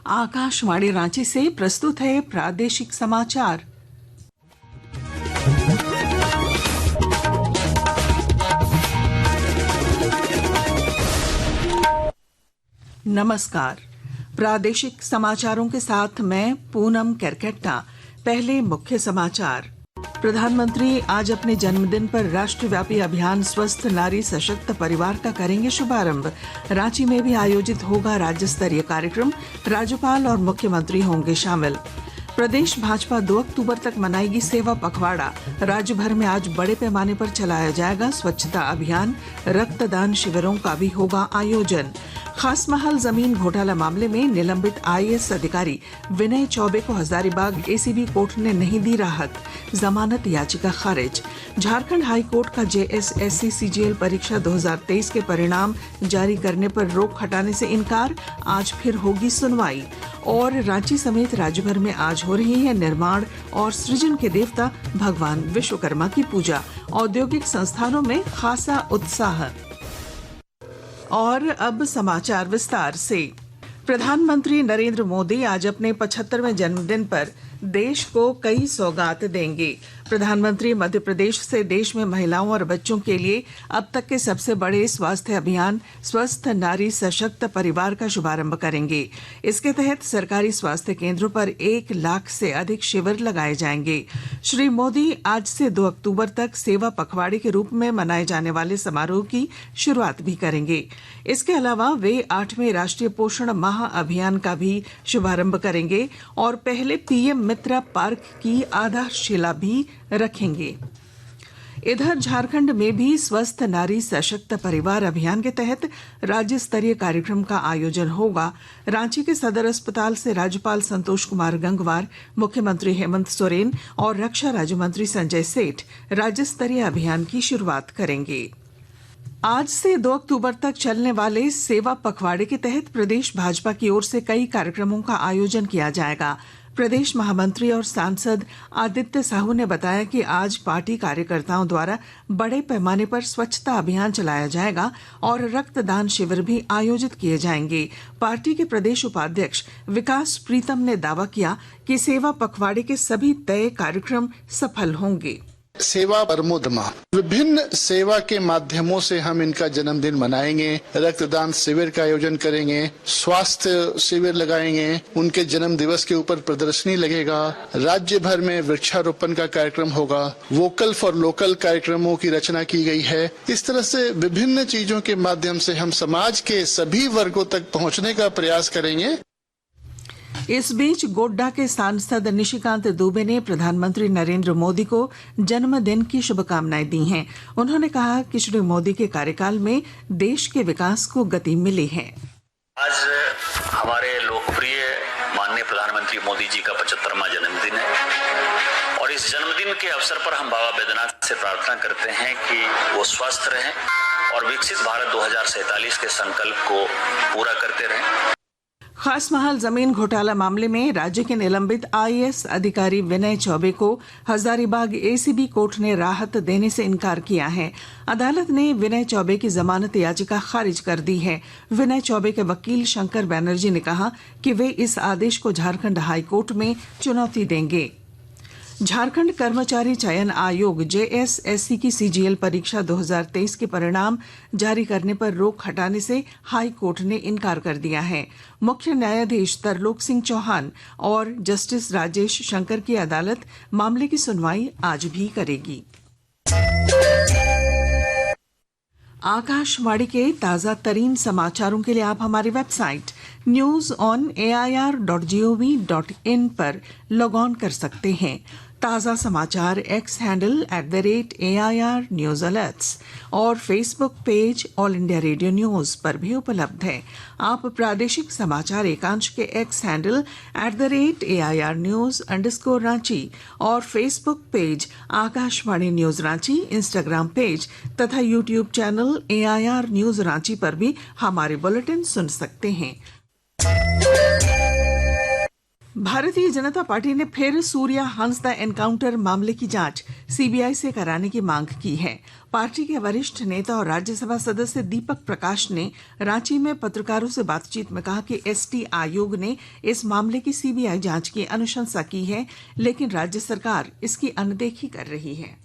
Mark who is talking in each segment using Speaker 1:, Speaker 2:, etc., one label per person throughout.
Speaker 1: आकाशवाणी रांची से प्रस्तुत है प्रादेशिक समाचार। नमस्कार, प्रादेशिक समाचारों के साथ मैं पूनम केरकेट्टा। पहले मुख्य समाचार। प्रधानमंत्री आज अपने जन्मदिन पर राष्ट्रव्यापी अभियान स्वस्थ नारी सशक्त परिवार का करेंगे शुभारंभ। रांची में भी आयोजित होगा राज्य स्तरीय कार्यक्रम, राज्यपाल और मुख्यमंत्री होंगे शामिल। प्रदेश भाजपा 2 अक्टूबर तक मनाएगी सेवा पखवाड़ा। राज्य भर में आज बड़े पैमाने पर चलाया जाएगा स्वच्छता अभियान, रक्तदान शिविरों का भी होगा आयोजन। खास महल जमीन घोटाला मामले में निलंबित आईएएस अधिकारी विनय चौबे को हजारीबाग एसीबी कोर्ट ने नहीं दी राहत, जमानत याचिका खारिज। झारखंड हाई कोर्ट का जेएसएससी सीजीएल परीक्षा 2023 के परिणाम जारी करने पर रोक हटाने से इनकार, आज फिर होगी सुनवाई। और रांची समेत राज्य भर में आज हो रही है निर्माण और सृजन के देवता भगवान विश्वकर्मा की पूजा। औद्योगिक संस्थानों में खासा उत्साह। और अब समाचार विस्तार से। प्रधानमंत्री नरेंद्र मोदी आज अपने 75वें जन्मदिन पर देश को कई सौगात देंगे। प्रधानमंत्री मध्य प्रदेश से देश में महिलाओं और बच्चों के लिए अब तक के सबसे बड़े स्वास्थ्य अभियान स्वस्थ नारी सशक्त परिवार का शुभारंभ करेंगे। इसके तहत सरकारी स्वास्थ्य केंद्रों पर 1 लाख से अधिक शिविर लगाए जाएंगे। श्री मोदी आज से 2 अक्टूबर तक सेवा पखवाड़े के रूप में मनाए जाने वाले समारोह की शुरुआत भी करेंगे। इसके अलावा वे 8वें राष्ट्रीय पोषण माह अभियान का भी शुभारंभ करेंगे और पहले पीएम मित्रा पार्क की आधारशिला भी रखेंगे। इधर झारखंड में भी स्वस्थ नारी सशक्त परिवार अभियान के तहत राज्य स्तरीय कार्यक्रम का आयोजन होगा। रांची के सदर अस्पताल से राज्यपाल संतोष कुमार गंगवार, मुख्यमंत्री हेमंत सोरेन और रक्षा राज्य मंत्री संजय सेठ राज्य स्तरीय अभियान की शुरुआत करेंगे। आज से 2 अक्टूबर तक चलने वाले सेवा पखवाड़े के तहत प्रदेश भाजपा की ओर से कई कार्यक्रमों का आयोजन किया जाएगा। प्रदेश महामंत्री और सांसद आदित्य साहू ने बताया कि आज पार्टी कार्यकर्ताओं द्वारा बड़े पैमाने पर स्वच्छता अभियान चलाया जाएगा और रक्तदान शिविर भी आयोजित किए जाएंगे। पार्टी के प्रदेश उपाध्यक्ष विकास प्रीतम ने दावा किया कि सेवा पखवाड़े के सभी तय कार्यक्रम सफल होंगे।
Speaker 2: सेवा परमो धर्मः, विभिन्न सेवा के माध्यमों से हम इनका जन्मदिन मनाएंगे। रक्तदान शिविर का आयोजन करेंगे, स्वास्थ्य शिविर लगाएंगे, उनके जन्म दिवस के ऊपर प्रदर्शनी लगेगा, राज्य भर में वृक्षारोपण का कार्यक्रम होगा, वोकल फॉर लोकल कार्यक्रमों की रचना की गई है। इस तरह से विभिन्न चीजों के माध्यम से हम समाज के सभी वर्गों तक पहुंचने का प्रयास करेंगे।
Speaker 1: इस बीच गोड्डा के सांसद निशिकांत दुबे ने प्रधानमंत्री नरेंद्र मोदी को जन्मदिन की शुभकामनाएं दी हैं। उन्होंने कहा कि श्री मोदी के कार्यकाल में देश के विकास को गति मिली है।
Speaker 3: आज हमारे लोकप्रिय माननीय प्रधानमंत्री मोदी जी का 75वां जन्मदिन है और इस जन्मदिन के अवसर पर हम बाबा बैद्यनाथ से प्रार्थना करते हैं कि वो स्वस्थ रहें और विकसित भारत 2047 के संकल्प को पूरा करते रहें।
Speaker 1: खास महल जमीन घोटाला मामले में राज्य के निलंबित आईएएस अधिकारी विनय चौबे को हजारीबाग एसीबी कोर्ट ने राहत देने से इनकार किया है। अदालत ने विनय चौबे की जमानत याचिका खारिज कर दी है। विनय चौबे के वकील शंकर बैनर्जी ने कहा कि वे इस आदेश को झारखंड हाई कोर्ट में चुनौती देंगे। झारखंड कर्मचारी चयन आयोग जेएसएससी की सीजीएल परीक्षा 2023 के परिणाम जारी करने पर रोक हटाने से हाई कोर्ट ने इनकार कर दिया है। मुख्य न्यायाधीश तरलोक सिंह चौहान और जस्टिस राजेश शंकर की अदालत मामले की सुनवाई आज भी करेगी। आकाशवाणी के ताजा तरीन समाचारों के लिए आप हमारी वेबसाइट news.air.gov.in पर लॉग ऑन कर सकते हैं। ताजा समाचार X handle @AIR news alerts और Facebook page All India Radio news पर भी उपलब्ध है। आप प्रादेशिक समाचार एकांश के एक्स हैंडल @AIR न्यूज_रांची और Facebook page Akashvani news Ranchi, Instagram page तथा YouTube channel AIR news Ranchi पर भी हमारे बुलेटिन सुन सकते हैं। भारतीय जनता पार्टी ने फिर सूर्या हंसदा एनकाउंटर मामले की जांच सीबीआई से कराने की मांग की है। पार्टी के वरिष्ठ नेता और राज्यसभा सदस्य दीपक प्रकाश ने रांची में पत्रकारों से बातचीत में कहा कि एसटी आयोग ने इस मामले की सीबीआई जांच की अनुशंसा की है, लेकिन राज्य सरकार इसकी अनदेखी कर रही है।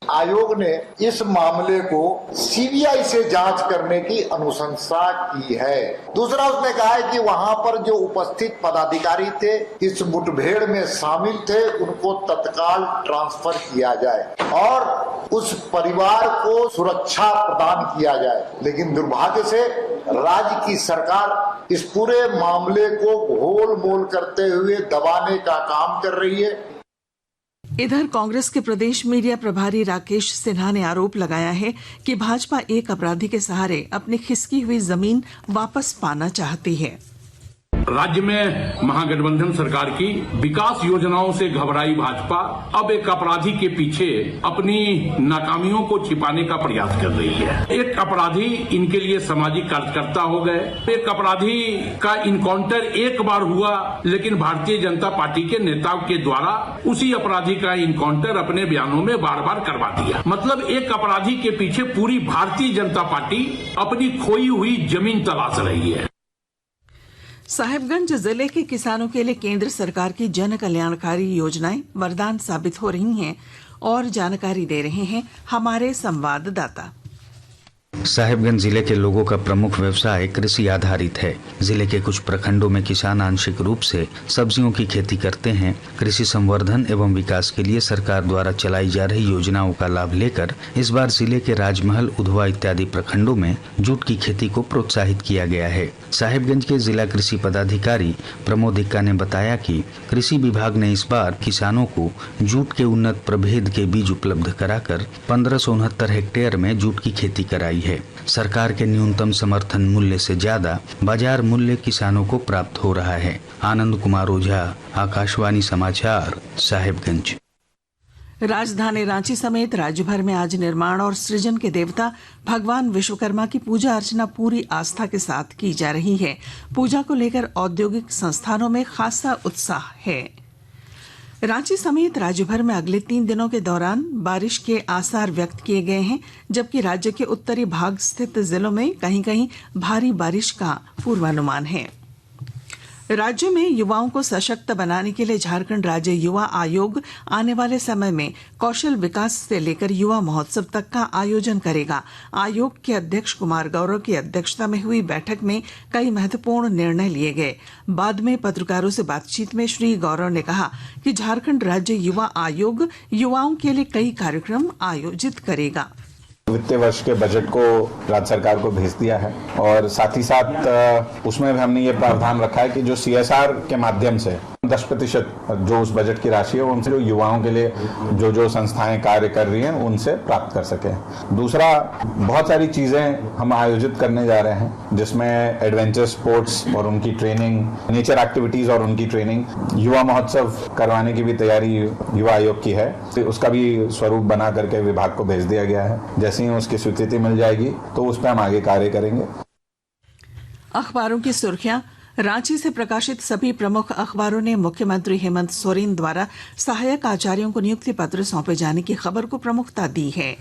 Speaker 4: आयोग ने इस मामले को सीबीआई से जांच करने की अनुशंसा की है। दूसरा, उसने कहा है कि वहां पर जो उपस्थित पदाधिकारी थे, इस मुठभेड़ में शामिल थे, उनको तत्काल ट्रांसफर किया जाए और उस परिवार को सुरक्षा प्रदान किया जाए। लेकिन दुर्भाग्य से राज्य की सरकार इस पूरे मामले को घोल मोल करते हुए दबाने का काम कर रही है।
Speaker 1: इधर कांग्रेस के प्रदेश मीडिया प्रभारी राकेश सिन्हा ने आरोप लगाया है कि भाजपा एक अपराधी के सहारे अपनी खिसकी हुई जमीन वापस पाना चाहती है।
Speaker 5: राज्य में महागठबंधन सरकार की विकास योजनाओं से घबराई भाजपा अब एक अपराधी के पीछे अपनी नाकामियों को छिपाने का प्रयास कर रही है। एक अपराधी इनके लिए सामाजिक कार्यकर्ता हो गए। एक अपराधी का इनकाउंटर एक बार हुआ, लेकिन भारतीय जनता पार्टी के नेताओं के द्वारा उसी अपराधी का इनकाउंटर अपने बयानों में बार बार करवा दिया। मतलब एक अपराधी के पीछे पूरी भारतीय जनता पार्टी अपनी खोई हुई जमीन तलाश रही है।
Speaker 1: साहिबगंज जिले के किसानों के लिए केंद्र सरकार की जन कल्याणकारी योजनाएं वरदान साबित हो रही हैं और जानकारी दे रहे हैं हमारे संवाददाता।
Speaker 6: साहिबगंज जिले के लोगों का प्रमुख व्यवसाय कृषि आधारित है। जिले के कुछ प्रखंडों में किसान आंशिक रूप से सब्जियों की खेती करते हैं। कृषि संवर्धन एवं विकास के लिए सरकार द्वारा चलाई जा रही योजनाओं का लाभ लेकर इस बार जिले के राजमहल, उधवा इत्यादि प्रखंडों में जूट की खेती को प्रोत्साहित किया गया है। साहिबगंज के जिला कृषि पदाधिकारी प्रमोद इक्का ने बताया कि कृषि विभाग ने इस बार किसानों को जूट के उन्नत प्रभेद के बीज उपलब्ध कराकर 1569 हेक्टेयर में जूट की खेती कराई है। सरकार के न्यूनतम समर्थन मूल्य से ज्यादा बाजार मूल्य किसानों को प्राप्त हो रहा है। आनंद कुमार ओझा, आकाशवाणी समाचार, साहिबगंज।
Speaker 1: राजधानी रांची समेत राज्य भर में आज निर्माण और सृजन के देवता भगवान विश्वकर्मा की पूजा अर्चना पूरी आस्था के साथ की जा रही है। पूजा को लेकर औद्योगिक संस्थानों में खासा उत्साह है। रांची समेत राज्य भर में अगले 3 दिनों के दौरान बारिश के आसार व्यक्त किए गए हैं, जबकि राज्य के उत्तरी भाग स्थित जिलों में कहीं कहीं भारी बारिश का पूर्वानुमान है। राज्य में युवाओं को सशक्त बनाने के लिए झारखंड राज्य युवा आयोग आने वाले समय में कौशल विकास से लेकर युवा महोत्सव तक का आयोजन करेगा। आयोग के अध्यक्ष कुमार गौरव की अध्यक्षता में हुई बैठक में कई महत्वपूर्ण निर्णय लिए गए। बाद में पत्रकारों से बातचीत में श्री गौरव ने कहा कि झारखंड राज्य युवा आयोग युवाओं के लिए कई कार्यक्रम आयोजित करेगा।
Speaker 7: वित्तीय वर्ष के बजट को राज्य सरकार को भेज दिया है और साथ ही साथ उसमें भी हमने ये प्रावधान रखा है कि जो CSR के माध्यम से 10% जो उस बजट की राशि है उनसे जो युवाओं के लिए जो संस्थाएं कार्य कर रही हैं उनसे प्राप्त कर सके। दूसरा, बहुत सारी चीजें हम आयोजित करने जा रहे हैं जिसमें एडवेंचर स्पोर्ट्स और उनकी ट्रेनिंग, नेचर एक्टिविटीज और उनकी ट्रेनिंग, युवा महोत्सव करवाने की भी तैयारी युवा आयोग की है। उसका भी स्वरूप बना करके विभाग को भेज दिया गया है। जैसे ही उसकी स्वीकृति मिल जाएगी तो उस पर हम आगे कार्य करेंगे।
Speaker 1: अखबारों की सुर्खियां। रांची से प्रकाशित सभी प्रमुख अखबारों ने मुख्यमंत्री हेमंत सोरेन द्वारा सहायक आचार्यों को नियुक्ति पत्र सौंपे जाने की खबर को प्रमुखता दी है।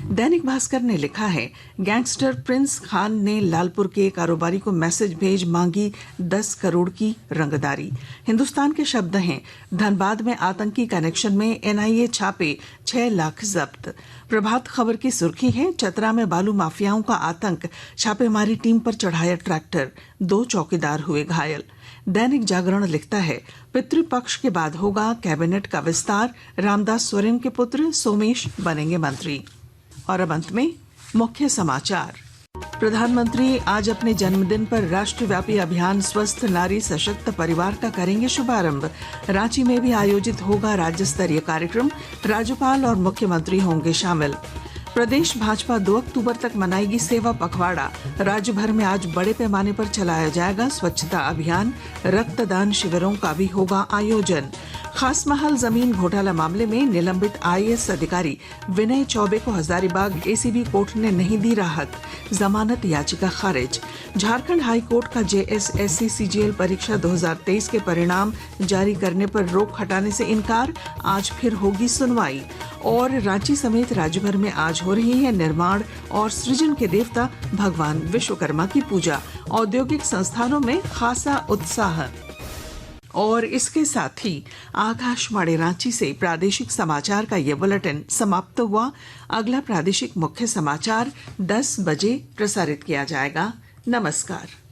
Speaker 1: दैनिक भास्कर ने लिखा है, गैंगस्टर प्रिंस खान ने लालपुर के कारोबारी को मैसेज भेज मांगी 10 करोड़ की रंगदारी। हिंदुस्तान के शब्द हैं, धनबाद में आतंकी कनेक्शन में NIA छापे, 6 लाख जब्त। प्रभात खबर की सुर्खी है, चतरा में बालू माफियाओं का आतंक, छापेमारी टीम पर चढ़ाया ट्रैक्टर, 2 चौकीदार हुए घायल। दैनिक जागरण लिखता है, पितृपक्ष के बाद होगा कैबिनेट का विस्तार, रामदास सोरेन के पुत्र सोमेश बनेंगे मंत्री। और अब अंत में मुख्य समाचार। प्रधानमंत्री आज अपने जन्मदिन पर राष्ट्रव्यापी अभियान स्वस्थ नारी सशक्त परिवार का करेंगे शुभारंभ। रांची में भी आयोजित होगा राज्य स्तरीय कार्यक्रम, राज्यपाल और मुख्यमंत्री होंगे शामिल। प्रदेश भाजपा 2 अक्टूबर तक मनाएगी सेवा पखवाड़ा। राज्य भर में आज बड़े पैमाने पर चलाया जाएगा स्वच्छता अभियान, रक्तदान शिविरों का भी होगा आयोजन। खास महल जमीन घोटाला मामले में निलंबित आईएएस अधिकारी विनय चौबे को हजारीबाग एसीबी कोर्ट ने नहीं दी राहत, जमानत याचिका खारिज। झारखंड हाई कोर्ट का जेएसएससी सीजीएल परीक्षा 2023 के परिणाम जारी करने पर रोक हटाने से इनकार, आज फिर होगी सुनवाई। और रांची समेत राज्य भर में आज हो रही है निर्माण और सृजन के देवता भगवान विश्वकर्मा की पूजा, औद्योगिक संस्थानों में खासा उत्साह। और इसके साथ ही आकाशवाणी रांची से प्रादेशिक समाचार का ये बुलेटिन समाप्त हुआ। अगला प्रादेशिक मुख्य समाचार 10 बजे प्रसारित किया जाएगा। नमस्कार।